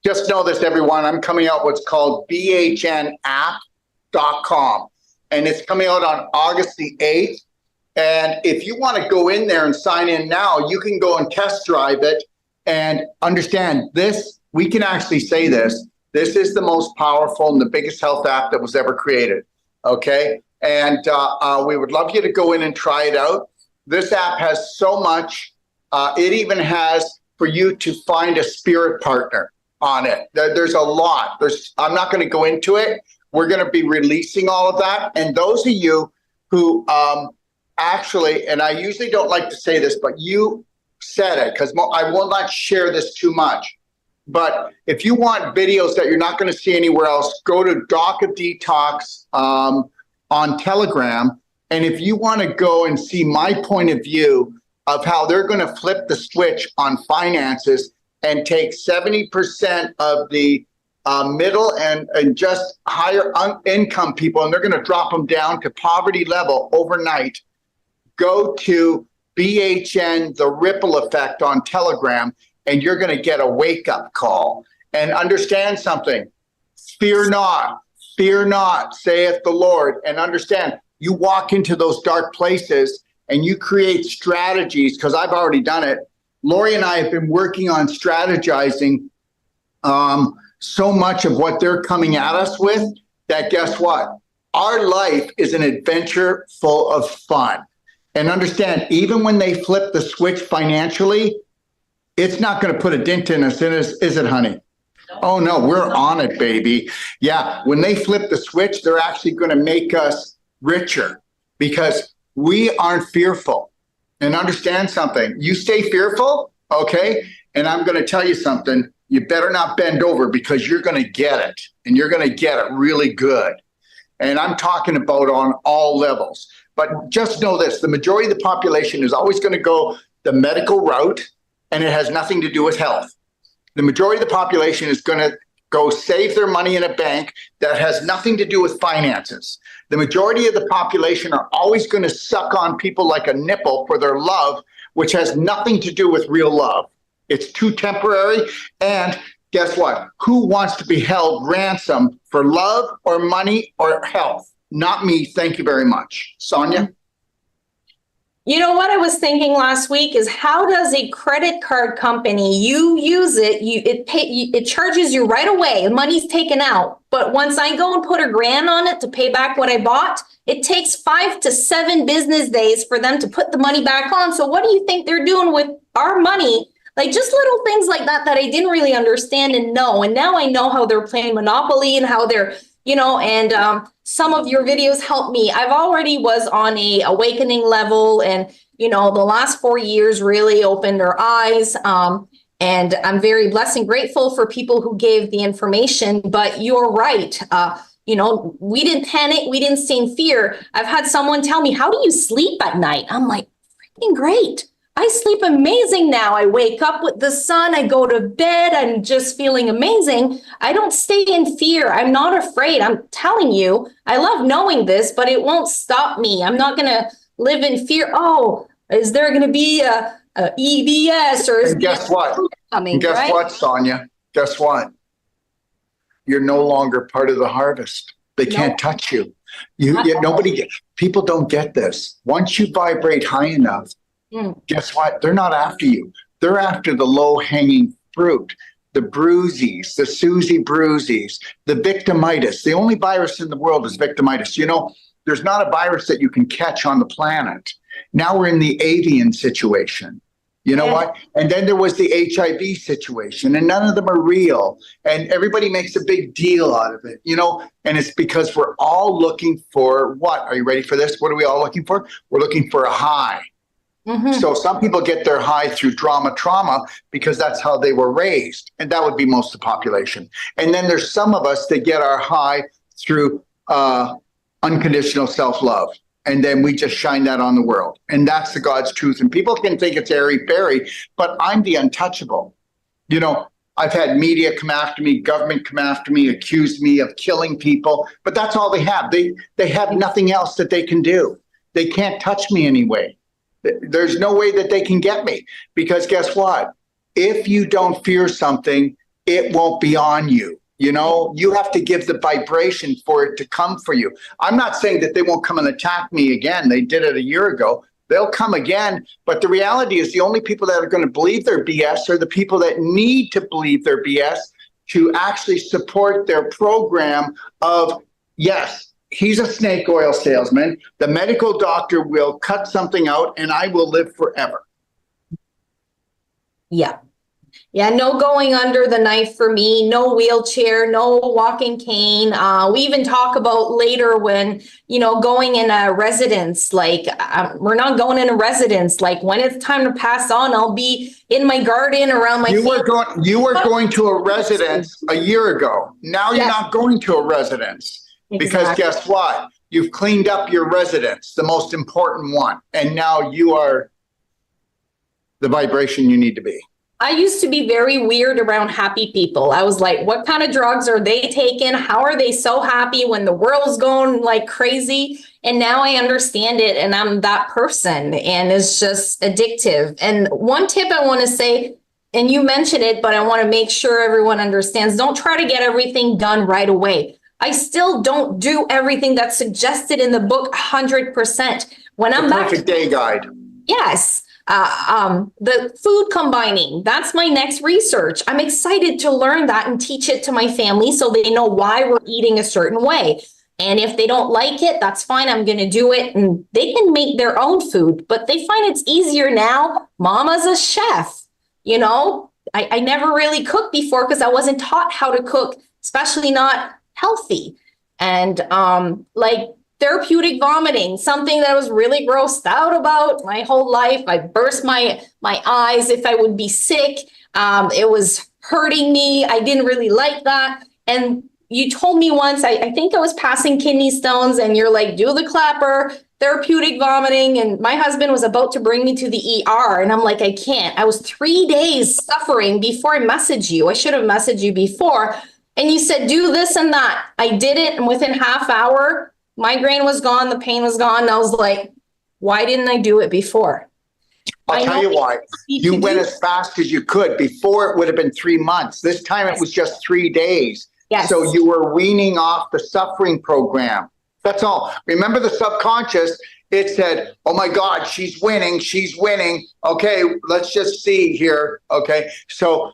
Just know this, everyone. I'm coming out what's called BHNapp.com. And it's coming out on August the 8th. And if you want to go in there and sign in now, you can go and test drive it and understand this. We can actually say this. This is the most powerful and the biggest health app that was ever created. Okay. And we would love you to go in and try it out. This app has so much. It even has for you to find a spirit partner on it. There's a lot. I'm not going to go into it. We're going to be releasing all of that. And those of you who actually, and I usually don't like to say this, but you said it, because I will not share this too much. But if you want videos that you're not going to see anywhere else, go to Doc of Detox on Telegram. And if you want to go and see my point of view of how they're going to flip the switch on finances and take 70% of the middle and just higher income people, and they're going to drop them down to poverty level overnight, go to BHN, the Ripple Effect on Telegram, and you're going to get a wake-up call. And understand something. Fear not, saith the Lord. And understand, you walk into those dark places and you create strategies, because I've already done it. Lori and I have been working on strategizing so much of what they're coming at us with, that guess what? Our life is an adventure full of fun. And understand, even when they flip the switch financially, it's not going to put a dent in us, is it, honey? Oh, no, we're on it, baby. Yeah, when they flip the switch, they're actually going to make us richer, because we aren't fearful. And understand something. You stay fearful, Okay. And I'm going to tell you something. You better not bend over because you're going to get it, and you're going to get it really good. And I'm talking about on all levels. But just know this, the majority of the population is always going to go the medical route, and it has nothing to do with health. The majority of the population is going to go save their money in a bank that has nothing to do with finances. The majority of the population are always going to suck on people like a nipple for their love, which has nothing to do with real love. It's too temporary. And guess what? Who wants to be held ransom for love or money or health? Not me. Thank you very much. Sonia? You know what I was thinking last week is, how does a credit card company, you use it, it charges you right away, the money's taken out. But once I go and put $1,000 on it to pay back what I bought, it takes 5 to 7 business days for them to put the money back on. So what do you think they're doing with our money? Like, just little things like that I didn't really understand and know. And now I know how they're playing Monopoly and how they're, and some of your videos helped me. I've already was on a awakening level, and, the last 4 years really opened their eyes. And I'm very blessed and grateful for people who gave the information. But you're right. We didn't panic. We didn't stay in fear. I've had someone tell me, how do you sleep at night? I'm like, freaking great. I sleep amazing now. I wake up with the sun. I go to bed. I'm just feeling amazing. I don't stay in fear. I'm not afraid. I'm telling you, I love knowing this, but it won't stop me. I'm not going to live in fear. Oh, is there going to be a EBS or is guess what? Coming, and guess right? what, Sonia? Guess what? You're no longer part of the harvest. They can't touch you. People don't get this. Once you vibrate high enough, guess what? They're not after you. They're after the low-hanging fruit, the bruisies, the Susie bruisies, the victimitis. The only virus in the world is victimitis. There's not a virus that you can catch on the planet. Now we're in the avian situation. You know what? And then there was the HIV situation, and none of them are real. And everybody makes a big deal out of it, and it's because we're all looking for what? Are you ready for this? What are we all looking for? We're looking for a high. So some people get their high through trauma because that's how they were raised. And that would be most of the population. And then there's some of us that get our high through unconditional self-love. And then we just shine that on the world. And that's the God's truth. And people can think it's airy-fairy, but I'm the untouchable. I've had media come after me, government come after me, accuse me of killing people, but that's all they have. They have nothing else that they can do. They can't touch me anyway. There's no way that they can get me, because guess what? If you don't fear something, it won't be on you. You have to give the vibration for it to come for you. I'm not saying that they won't come and attack me again. They did it a year ago. They'll come again. But the reality is the only people that are going to believe their BS are the people that need to believe their BS to actually support their program of, yes, he's a snake oil salesman. The medical doctor will cut something out and I will live forever. Yeah, no going under the knife for me, no wheelchair, no walking cane. We even talk about later when, going in a residence, like we're not going in a residence. Like when it's time to pass on, I'll be in my garden around my family. You were going to a residence a year ago. Now you're not going to a residence. Because guess what? You've cleaned up your residence, the most important one. And now you are the vibration you need to be. I used to be very weird around happy people. I was like, what kind of drugs are they taking? How are they so happy when the world's going like crazy? And now I understand it, and I'm that person, and it's just addictive. And one tip I want to say, and you mentioned it, but I want to make sure everyone understands, don't try to get everything done right away. I still don't do everything that's suggested in the book 100%. When I'm back, perfect day guide. Yes. The food combining, that's my next research. I'm excited to learn that and teach it to my family so they know why we're eating a certain way. And if they don't like it, that's fine. I'm going to do it. And they can make their own food, but they find it's easier now. Mama's a chef. I never really cooked before because I wasn't taught how to cook, especially not healthy. And therapeutic vomiting, something that I was really grossed out about my whole life. I burst my eyes if I would be sick. It was hurting me. I didn't really like that. And you told me once, I think I was passing kidney stones, and you're like, do the clapper, therapeutic vomiting. And my husband was about to bring me to the ER. And I'm like, I can't. I was 3 days suffering before I messaged you. I should have messaged you before. And you said, do this and that. I did it. And within half hour, migraine was gone. The pain was gone. And I was like, why didn't I do it before? I'll tell you why. You went as fast as you could. Before, it would have been 3 months. This time it was just 3 days. Yes. So you were weaning off the suffering program. That's all. Remember the subconscious, it said, oh my God, she's winning. She's winning. Okay, let's just see here. Okay. So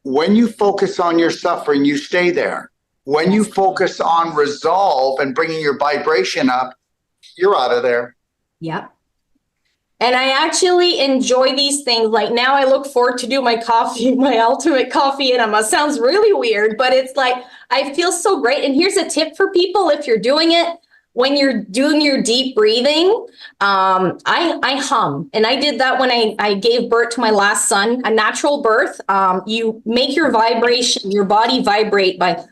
when you focus on your suffering, you stay there. When you focus on resolve and bringing your vibration up, you're out of there. Yep. And I actually enjoy these things. Like now I look forward to do my coffee, my ultimate coffee enema. Sounds really weird, but it's like, I feel so great. And here's a tip for people. If you're doing it, when you're doing your deep breathing, I hum. And I did that when I gave birth to my last son, a natural birth. You make your vibration, your body vibrate by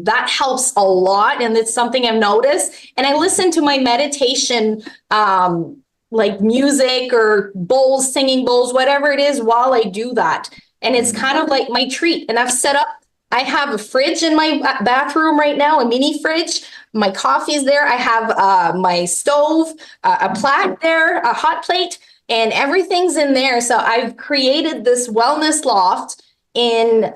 that helps a lot. And it's something I've noticed. And I listen to my meditation, like music or bowls, singing bowls, whatever it is while I do that. And it's kind of like my treat. And I have a fridge in my bathroom right now, a mini fridge. My coffee's there. I have my stove, a plate there, a hot plate, and everything's in there. So I've created this wellness loft in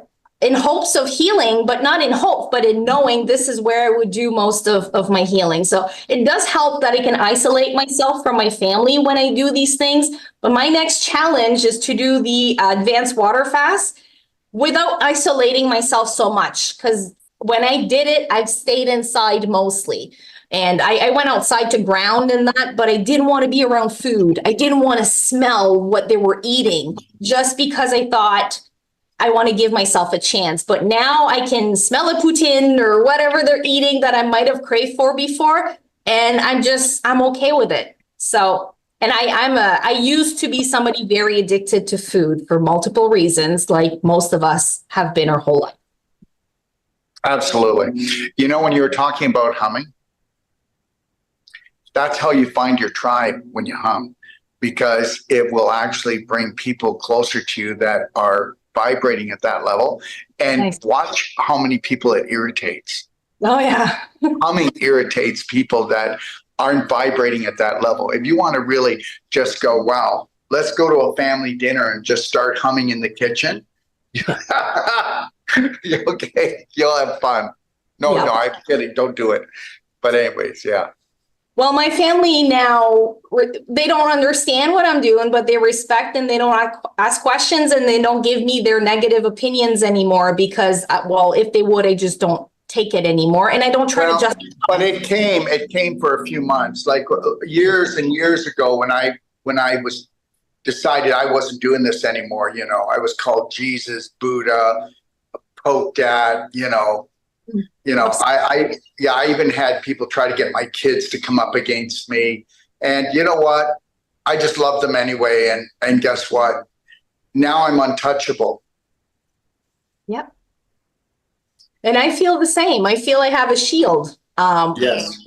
hopes of healing, but not in hope, but in knowing this is where I would do most of my healing. So it does help that I can isolate myself from my family when I do these things. But my next challenge is to do the advanced water fast without isolating myself so much. Because when I did it, I've stayed inside mostly. And I went outside to ground in that, but I didn't want to be around food. I didn't want to smell what they were eating just because I thought, I want to give myself a chance. But now I can smell a poutine or whatever they're eating that I might have craved for before. And I'm okay with it. So, and I used to be somebody very addicted to food for multiple reasons, like most of us have been our whole life. Absolutely. You know, when you were talking about humming, that's how you find your tribe when you hum, because it will actually bring people closer to you that are vibrating at that level. And Nice. Watch how many people it irritates. Oh, yeah. Humming irritates people that aren't vibrating at that level. If you want to really just go, wow, let's go to a family dinner and just start humming in the kitchen. Okay, you'll have fun. No, Yeah. no, I'm kidding. Don't do it. But anyways, yeah. Well, my family now, they don't understand what I'm doing, but they respect and they don't ask questions and they don't give me their negative opinions anymore because, well, if they would, I just don't take it anymore. And I don't try to justify. But it came for a few months, like years and years ago when I was decided I wasn't doing this anymore. You know, I was called Jesus, Buddha, Pope Dad, I even had people try to get my kids to come up against me. And you know what? I just love them anyway. And guess what? Now I'm untouchable. Yep. And I feel the same. I feel I have a shield. Yes.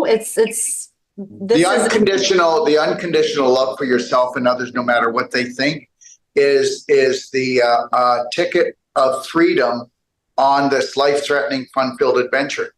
It's The unconditional love for yourself and others, no matter what they think, is the ticket of freedom on this life-threatening, fun-filled adventure.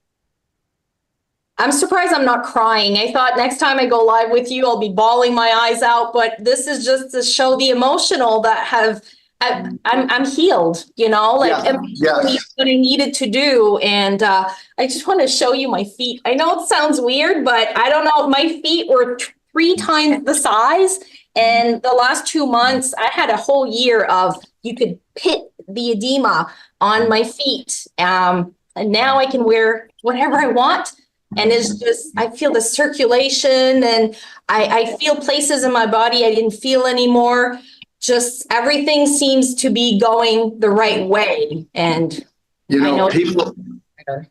I'm surprised I'm not crying. I thought next time I go live with you, I'll be bawling my eyes out. But this is just to show the emotional that I'm healed, Yes. what I needed to do. And I just want to show you my feet. I know it sounds weird, but I don't know. My feet were 3 times the size. And the last 2 months, I had a whole year of, you could pit the edema on my feet. And now I can wear whatever I want. And it's just, I feel the circulation and I feel places in my body I didn't feel anymore. Just everything seems to be going the right way. And You know, I know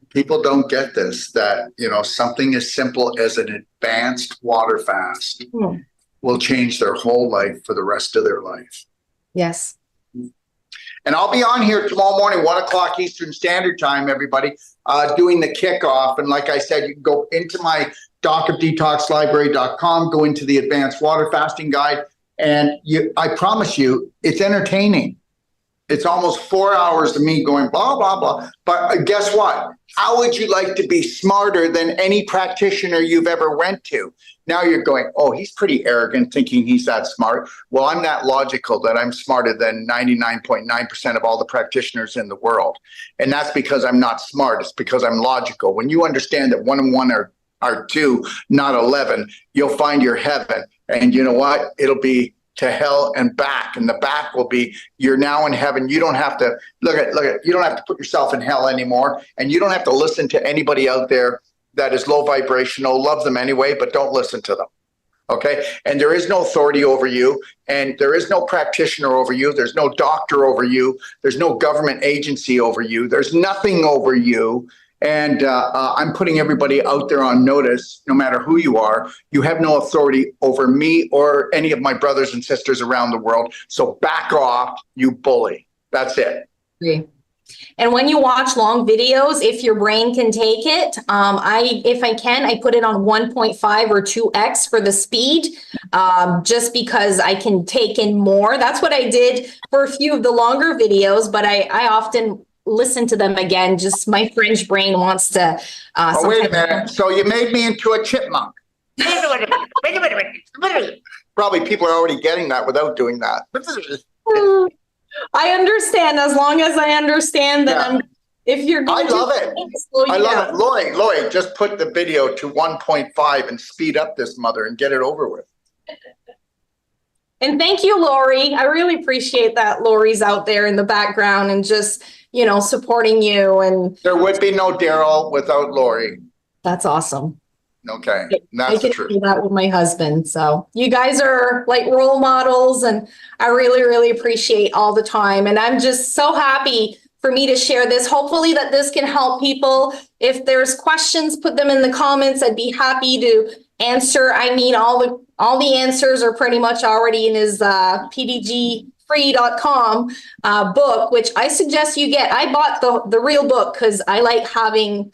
People don't get this, that, something as simple as an advanced water fast will change their whole life for the rest of their life. Yes. And I'll be on here tomorrow morning, 1:00 Eastern Standard Time, everybody, doing the kickoff. And like I said, you can go into my docofdetoxlibrary.com, go into the Advanced Water Fasting Guide, and I promise you, it's entertaining. It's almost 4 hours of me going blah, blah, blah. But guess what? How would you like to be smarter than any practitioner you've ever went to? Now you're going, oh, he's pretty arrogant thinking he's that smart. Well, I'm that logical that I'm smarter than 99.9% of all the practitioners in the world. And that's because I'm not smart. It's because I'm logical. When you understand that 1 and 1 are 2, not 11, you'll find your heaven. And you know what? It'll be to hell and back. And the back will be, you're now in heaven. You don't have to look at, you don't have to put yourself in hell anymore. And you don't have to listen to anybody out there that is low vibrational. Love them anyway, but don't listen to them. Okay. And there is no authority over you, and there is no practitioner over you. There's no doctor over you. There's no government agency over you. There's nothing over you. And I'm putting everybody out there on notice, no matter who you are, you have no authority over me or any of my brothers and sisters around the world. So back off, you bully. That's it. And when you watch long videos, if your brain can take it, if I can, I put it on 1.5 or 2x for the speed, just because I can take in more. That's what I did for a few of the longer videos, but I often listen to them again. Just my French brain wants to. Oh, wait a minute. So you made me into a chipmunk. Probably people are already getting that without doing that. I understand. As long as I understand that, if you're going I love it. I love it. Lori, just put the video to 1.5 and speed up this mother and get it over with. And thank you, Lori. I really appreciate that Lori's out there in the background and just, supporting you. And there would be no Daryl without Lori. That's awesome. Okay. That's the truth. I can do that with my husband. So you guys are like role models, and I really, really appreciate all the time. And I'm just so happy for me to share this. Hopefully that this can help people. If there's questions, put them in the comments. I'd be happy to answer. I mean, all the answers are pretty much already in his pdgfree.com book, which I suggest you get. I bought the real book because I like having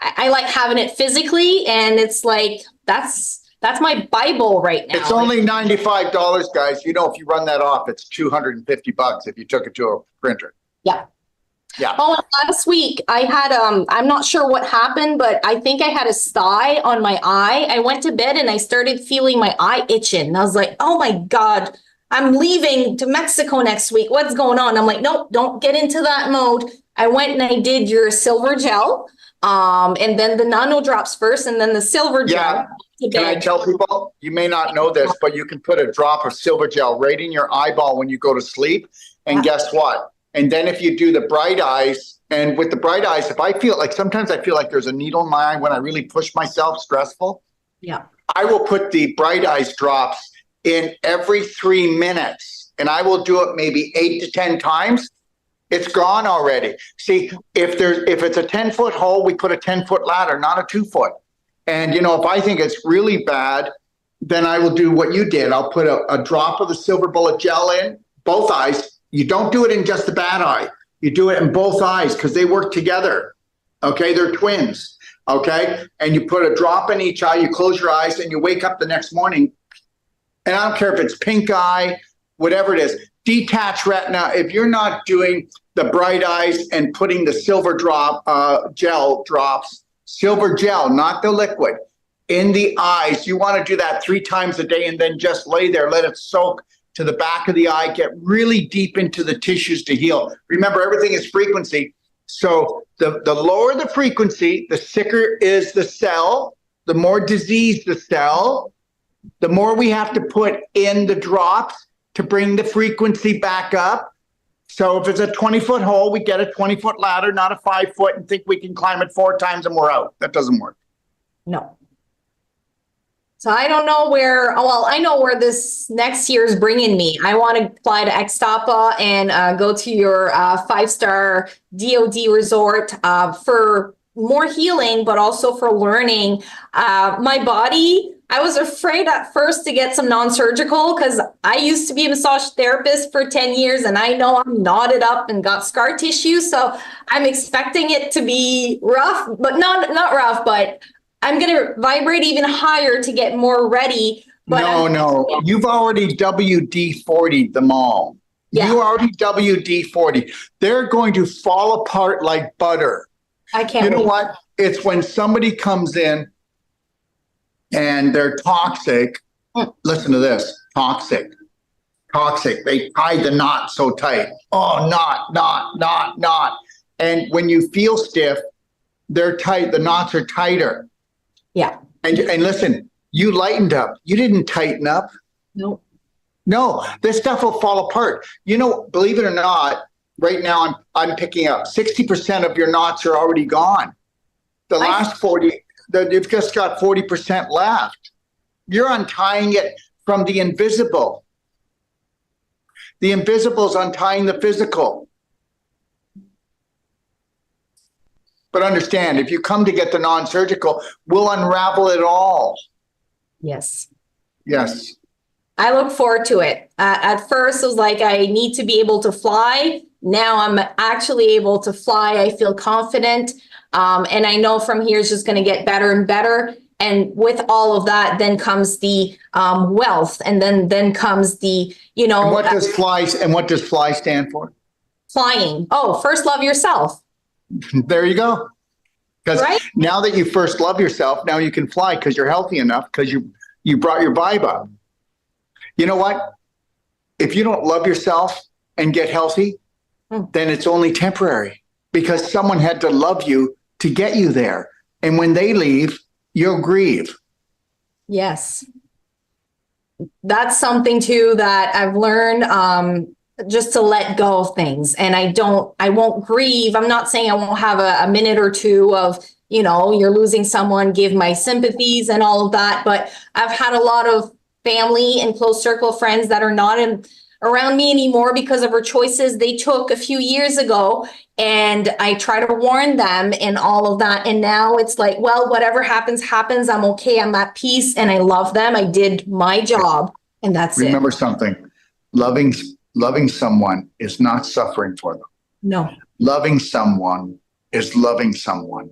it physically, and it's like that's my Bible right now. It's only $95, guys. If you run that off, it's $250 if you took it to a printer. Yeah. Yeah. Oh, and last week I had I'm not sure what happened, but I think I had a sty on my eye. I went to bed and I started feeling my eye itching. And I was like, oh my God, I'm leaving to Mexico next week. What's going on? I'm like, nope, don't get into that mode. I went and I did your silver gel. And then the nano drops first, and then the silver gel. Can I tell people, you may not know this, but you can put a drop of silver gel right in your eyeball when you go to sleep. And guess what? And then if you do the bright eyes, and with the bright eyes, sometimes I feel like there's a needle in my eye when I really push myself, stressful. Yeah. I will put the bright eyes drops in every 3 minutes, and I will do it maybe 8 to 10 times. It's gone already. See, if it's a 10-foot hole, we put a 10-foot ladder, not a 2-foot. And, if I think it's really bad, then I will do what you did. I'll put a drop of the silver bullet gel in both eyes. You don't do it in just the bad eye. You do it in both eyes because they work together. Okay, they're twins. Okay, and you put a drop in each eye. You close your eyes and you wake up the next morning. And I don't care if it's pink eye, whatever it is, detached retina. If you're not doing the bright eyes and putting the silver gel drops, silver gel, not the liquid, in the eyes, you want to do that 3 times a day and then just lay there, let it soak to the back of the eye, get really deep into the tissues to heal. Remember, everything is frequency. So the lower the frequency, the sicker is the cell, the more diseased the cell, the more we have to put in the drops to bring the frequency back up. So if it's a 20-foot hole, we get a 20-foot ladder, not a 5-foot, and think we can climb it 4 times and we're out. That doesn't work. No. So I don't know where, well, I know where this next year is bringing me. I want to fly to Extapa and go to your 5-star DOD resort for more healing, but also for learning. My body, I was afraid at first to get some non-surgical because I used to be a massage therapist for 10 years and I know I'm knotted up and got scar tissue. So I'm expecting it to be rough, but not rough, but I'm going to vibrate even higher to get more ready. But No, you've already WD-40'd them all. Yeah. You already WD-40. They're going to fall apart like butter. I can't You know wait. what? It's when somebody comes in and they're toxic. Listen to this, toxic. They tie the knot so tight. Oh, knot. And when you feel stiff, they're tight. The knots are tighter. Yeah. And listen, you lightened up. You didn't tighten up. Nope. No, this stuff will fall apart. You know, believe it or not, right now I'm picking up 60% of your knots are already gone. The last 40, you've just got 40% left. You're untying it from the invisible. The invisible is untying the physical. But understand, if you come to get the non-surgical, we'll unravel it all. Yes. Yes. I look forward to it. At first, it was like, I need to be able to fly. Now I'm actually able to fly. I feel confident. And I know from here it's just going to get better and better. And with all of that, then comes the wealth. And then comes the, And what does fly stand for? Flying. Oh, first love yourself. There you go. Because Right? now that you first love yourself, now you can fly because you're healthy enough because you brought your vibe up. You know what? If you don't love yourself and get healthy, then it's only temporary because someone had to love you to get you there. And when they leave, you'll grieve. Yes. That's something too that I've learned just to let go of things. And I won't grieve. I'm not saying I won't have a minute or two of, you're losing someone, give my sympathies and all of that. But I've had a lot of family and close circle of friends that are not around me anymore because of her choices they took a few years ago. And I try to warn them and all of that. And now it's like, well, whatever happens, happens. I'm okay. I'm at peace and I love them. I did my job and that's it. Remember something, loving someone is not suffering for them. No. Loving someone is loving someone.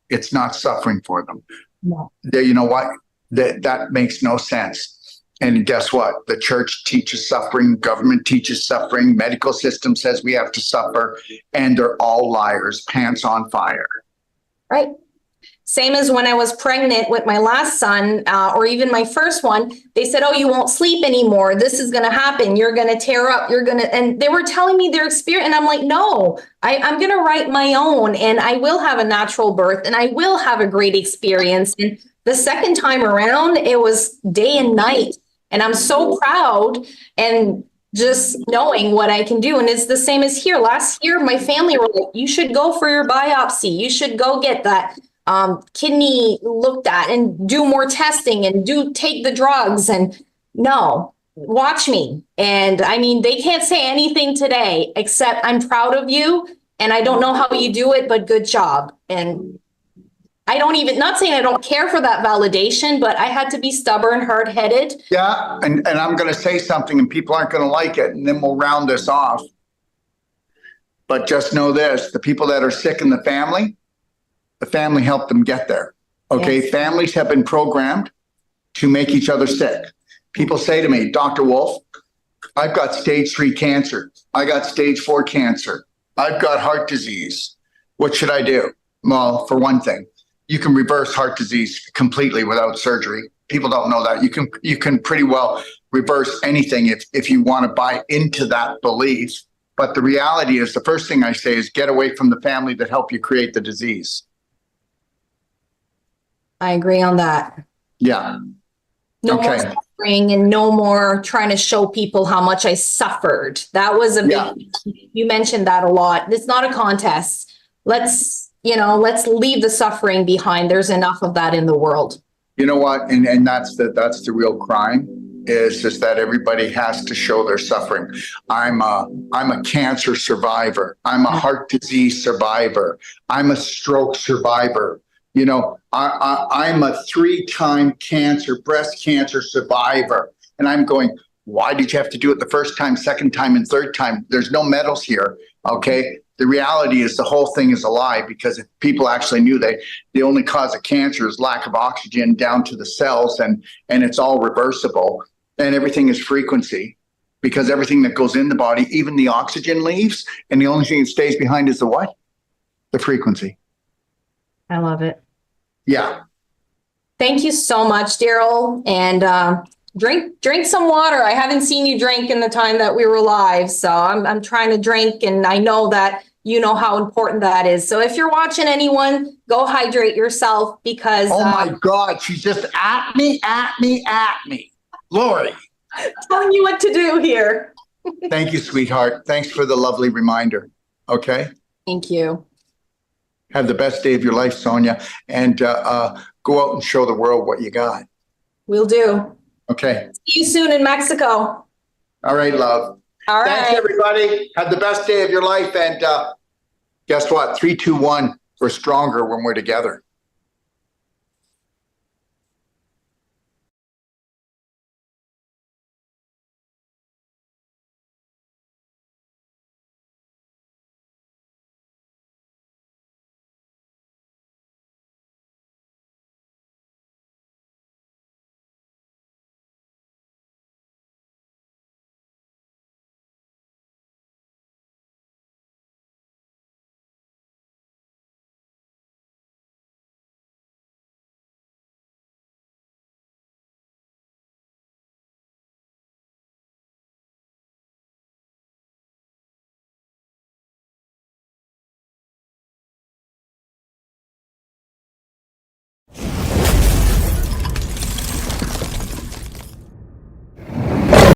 It's not suffering for them. No. You know what? That makes no sense. And guess what? The church teaches suffering, government teaches suffering, medical system says we have to suffer, and they're all liars, pants on fire. Right. Same as when I was pregnant with my last son, or even my first one, they said, oh, you won't sleep anymore. This is going to happen. You're going to tear up. And they were telling me their experience. And I'm like, no, I'm going to write my own and I will have a natural birth and I will have a great experience. And the second time around, it was day and night. And I'm so proud and just knowing what I can do. And it's the same as here. Last year, my family were like, you should go for your biopsy. You should go get that kidney looked at and do more testing and take the drugs. And no, watch me. And I mean, they can't say anything today except I'm proud of you. And I don't know how you do it, but good job. And I don't even, not saying I don't care for that validation, but I had to be stubborn, hard-headed. Yeah, and I'm going to say something and people aren't going to like it, and then we'll round this off. But just know this, the people that are sick in the family helped them get there. Okay, Yes. Families have been programmed to make each other sick. People say to me, Dr. Wolf, I've got stage 3 cancer. I got stage 4 cancer. I've got heart disease. What should I do? Well, for one thing, you can reverse heart disease completely without surgery. People don't know that. You can pretty well reverse anything if you want to buy into that belief. But the reality is, the first thing I say is get away from the family that helped you create the disease. I agree on that. Yeah. No more Okay. suffering and no more trying to show people how much I suffered. That was a big, Yeah. you mentioned that a lot. It's not a contest. Let's leave the suffering behind. There's enough of that in the world. You know what? And that's the real crime, is just that everybody has to show their suffering. I'm a cancer survivor. I'm a heart disease survivor. I'm a stroke survivor. You know, I'm a 3-time breast cancer survivor. And I'm going, why did you have to do it the first time, second time, and third time? There's no medals here. Okay. The reality is the whole thing is a lie, because if people actually knew the only cause of cancer is lack of oxygen down to the cells, and it's all reversible, and everything is frequency, because everything that goes in the body, even the oxygen leaves, and the only thing that stays behind is the what? The frequency. I love it. Yeah. Thank you so much, Daryl. And drink some water. I haven't seen you drink in the time that we were live, so I'm trying to drink, and I know that you know how important that is. So if you're watching, anyone, go hydrate yourself, because Oh my God, she's just at me. Lori. telling you what to do here. Thank you, sweetheart. Thanks for the lovely reminder. Okay. Thank you. Have the best day of your life, Sonia, and go out and show the world what you got. Will do. Okay. See you soon in Mexico. All right, love. All Thanks, right. everybody. Have the best day of your life. And guess what? 3, 2, 1. We're stronger when we're together.